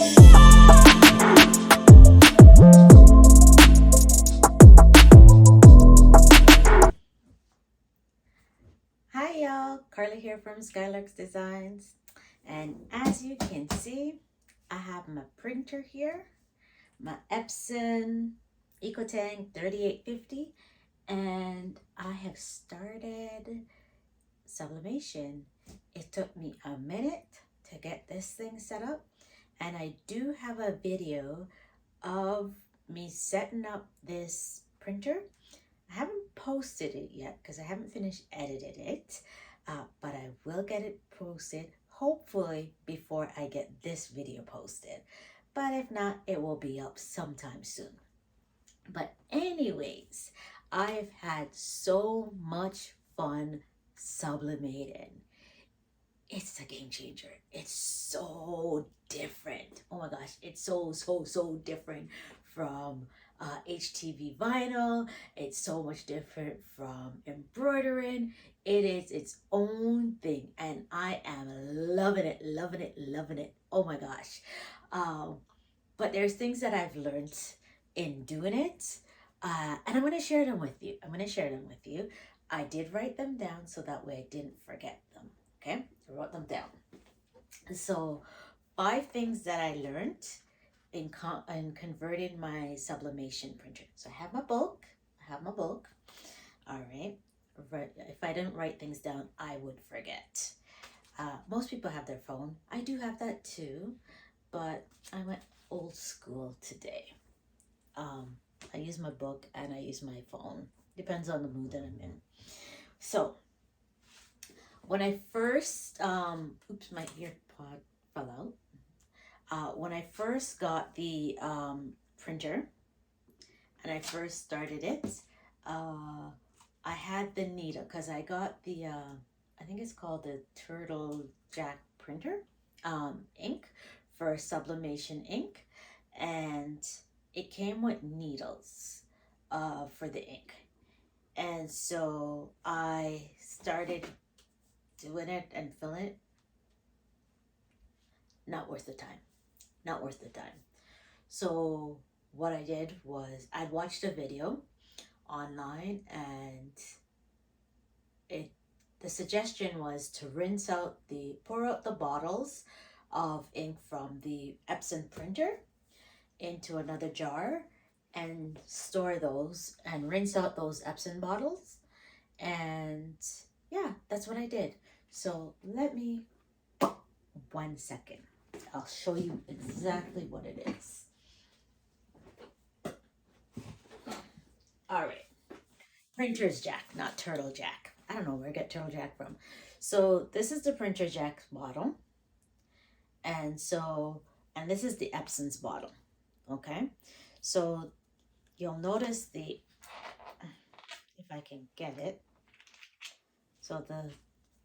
Hi y'all, Carly here from Skylarks Designs. And as you can see, I have my printer here, my Epson EcoTank 3850, and I have started sublimation. It took me a minute to get this thing set up, and I do have a video of me setting up this printer. I haven't posted it yet because I haven't finished edited it, but I will get it posted hopefully before I get this video posted. But if not, it will be up sometime soon. But anyways, I've had so much fun sublimating. It's a game changer. It's so different. Oh my gosh, it's so different from HTV vinyl. It's so much different from embroidering. It is its own thing, and I am loving it, loving it, loving it. Oh my gosh. Um, but there's things that I've learned in doing it, and I'm going to share them with you. I'm going to share them with you. I did write them down so that way I didn't forget them. Okay, I wrote them down. So, 5 things that I learned in converting my sublimation printer. So I have my book. I have my book. All right. If I didn't write things down, I would forget. Most people have their phone. I do have that too, but I went old school today. I use my book and I use my phone. Depends on the mood that I'm in. So when I first, oops, my ear pod fell out. When I first got the printer and I first started it, I had the needle because I got the, I think it's called the Turtle Jack printer ink for sublimation ink, and it came with needles for the ink. And so I started doing it and filling it. Not worth the time. Not worth the time. So what I did was I'd watched a video online, and the suggestion was to pour out the bottles of ink from the Epson printer into another jar and store those and rinse out those Epson bottles. And yeah, that's what I did. So let me, 1 second. I'll show you exactly what it is. All right. Printer's jack, not turtle jack. I don't know where I get turtle jack from. So this is the printer jack bottle. And this is the Epson's bottle. Okay. So you'll notice if I can get it. So the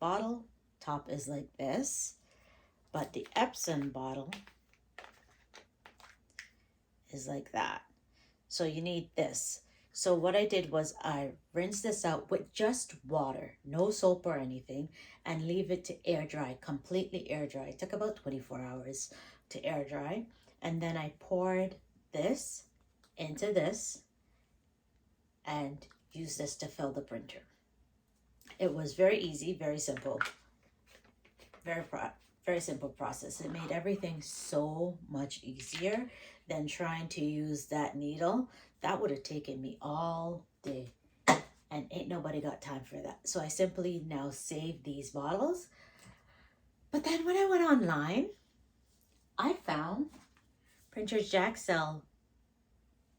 bottle top is like this, but the Epson bottle is like that. So you need this. So what I did was I rinsed this out with just water, no soap or anything, and leave it to air dry, completely air dry. It took about 24 hours to air dry. And then I poured this into this and used this to fill the printer. It was very easy, very simple, very simple process. It made everything so much easier than trying to use that needle. That would have taken me all day, and ain't nobody got time for that. So I simply now save these bottles. But then when I went online, I found Printers Jack sell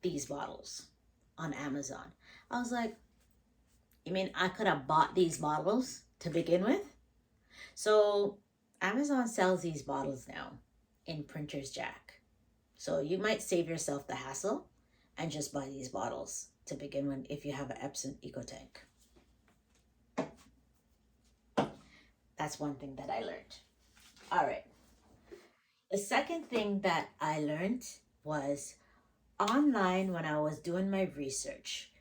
these bottles on Amazon. I was like, you mean I could have bought these bottles to begin with? So Amazon sells these bottles now in Printers Jack. So you might save yourself the hassle and just buy these bottles to begin with if you have an Epson EcoTank. That's one thing that I learned. All right. The second thing that I learned was online when I was doing my research.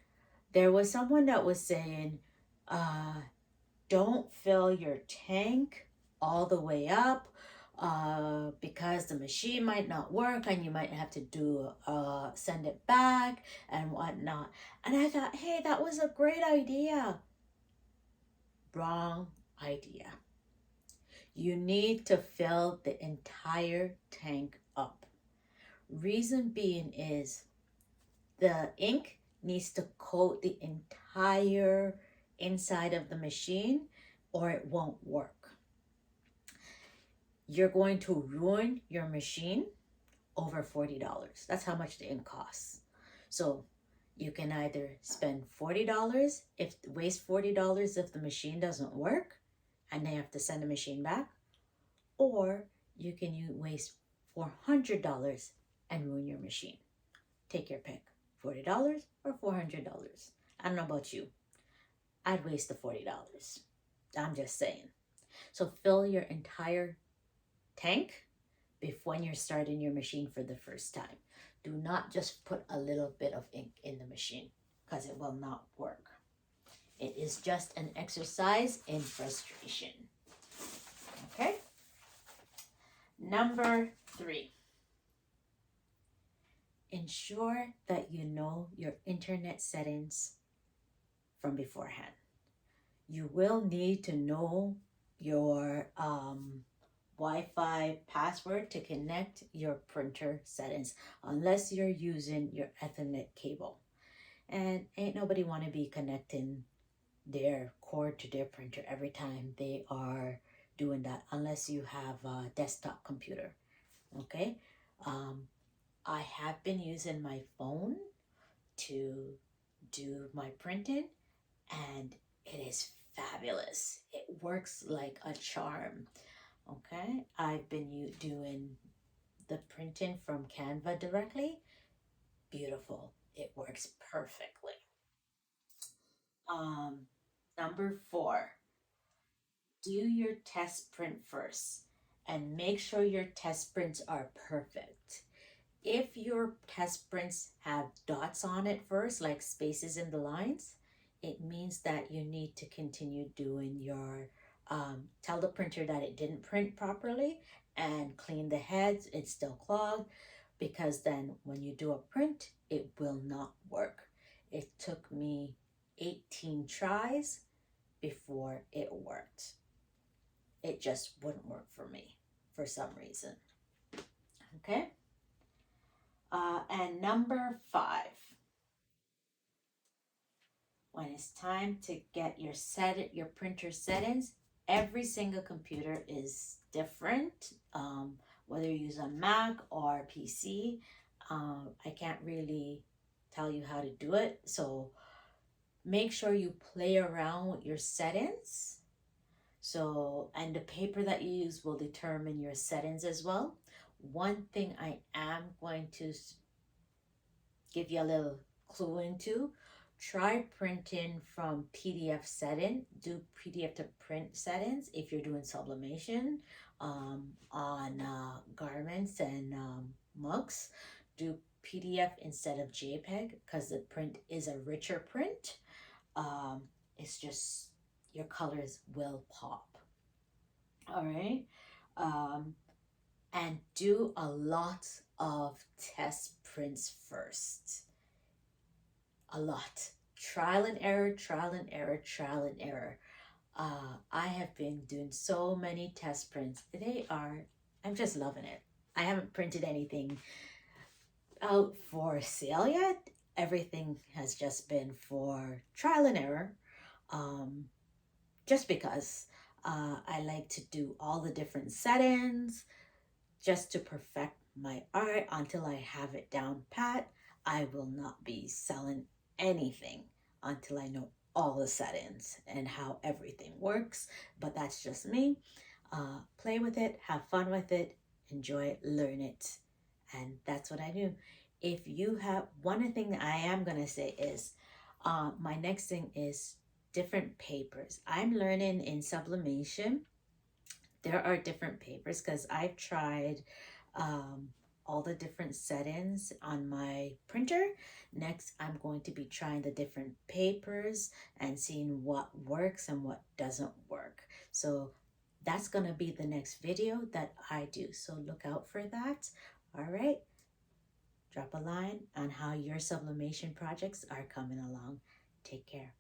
There was someone that was saying, don't fill your tank all the way up. because the machine might not work and you might have to do send it back and whatnot. And I thought, hey, that was a great idea. Wrong idea. You need to fill the entire tank up. Reason being is the ink needs to coat the entire inside of the machine or it won't work. You're going to ruin your machine over $40. That's how much the ink costs. So you can either spend $40 if waste $40 if the machine doesn't work and they have to send the machine back, or you can waste $400 and ruin your machine. Take your pick, $40 or $400. I don't know about you. I'd waste the $40. I'm just saying. So fill your entire tank when you're starting your machine for the first time. Do not just put a little bit of ink in the machine because it will not work. It is just an exercise in frustration. Okay? Number 3. Ensure that you know your internet settings from beforehand. You will need to know your Wi-Fi password to connect your printer settings unless you're using your Ethernet cable. And ain't nobody want to be connecting their cord to their printer every time they are doing that unless you have a desktop computer. Okay? I have been using my phone to do my printing and it is fabulous. It works like a charm. Okay, I've been doing the printing from Canva directly. Beautiful. It works perfectly. Um, Number 4, do your test print first and make sure your test prints are perfect. If your test prints have dots on it first, like spaces in the lines, it means that you need to continue doing your, tell the printer that it didn't print properly and clean the heads, it's still clogged, because then when you do a print, it will not work. It took me 18 tries before it worked. It just wouldn't work for me for some reason. Okay? And number 5, when it's time to get your printer settings, every single computer is different. Whether you use a Mac or PC, I can't really tell you how to do it. So make sure you play around with your settings. So, and the paper that you use will determine your settings as well. One thing I am going to give you a little clue into, try printing from PDF setting. Do PDF to print settings if you're doing sublimation on garments and mugs. Do PDF instead of JPEG because the print is a richer print. It's just your colors will pop. All right. And do a lot of test prints first. A lot. Trial and error, trial and error, trial and error. I have been doing so many test prints. I'm just loving it. I haven't printed anything out for sale yet. Everything has just been for trial and error. Just because I like to do all the different settings just to perfect my art until I have it down pat. I will not be selling anything until I know all the settings and how everything works. But that's just me. Play with it, have fun with it, enjoy it, learn it. And that's what I do. If you have, one thing that I am going to say is, my next thing is different papers. I'm learning in sublimation. There are different papers because I've tried all the different settings on my printer. Next, I'm going to be trying the different papers and seeing what works and what doesn't work. So That's going to be the next video that I do. So look out for that. All right. Drop a line on how your sublimation projects are coming along. Take care.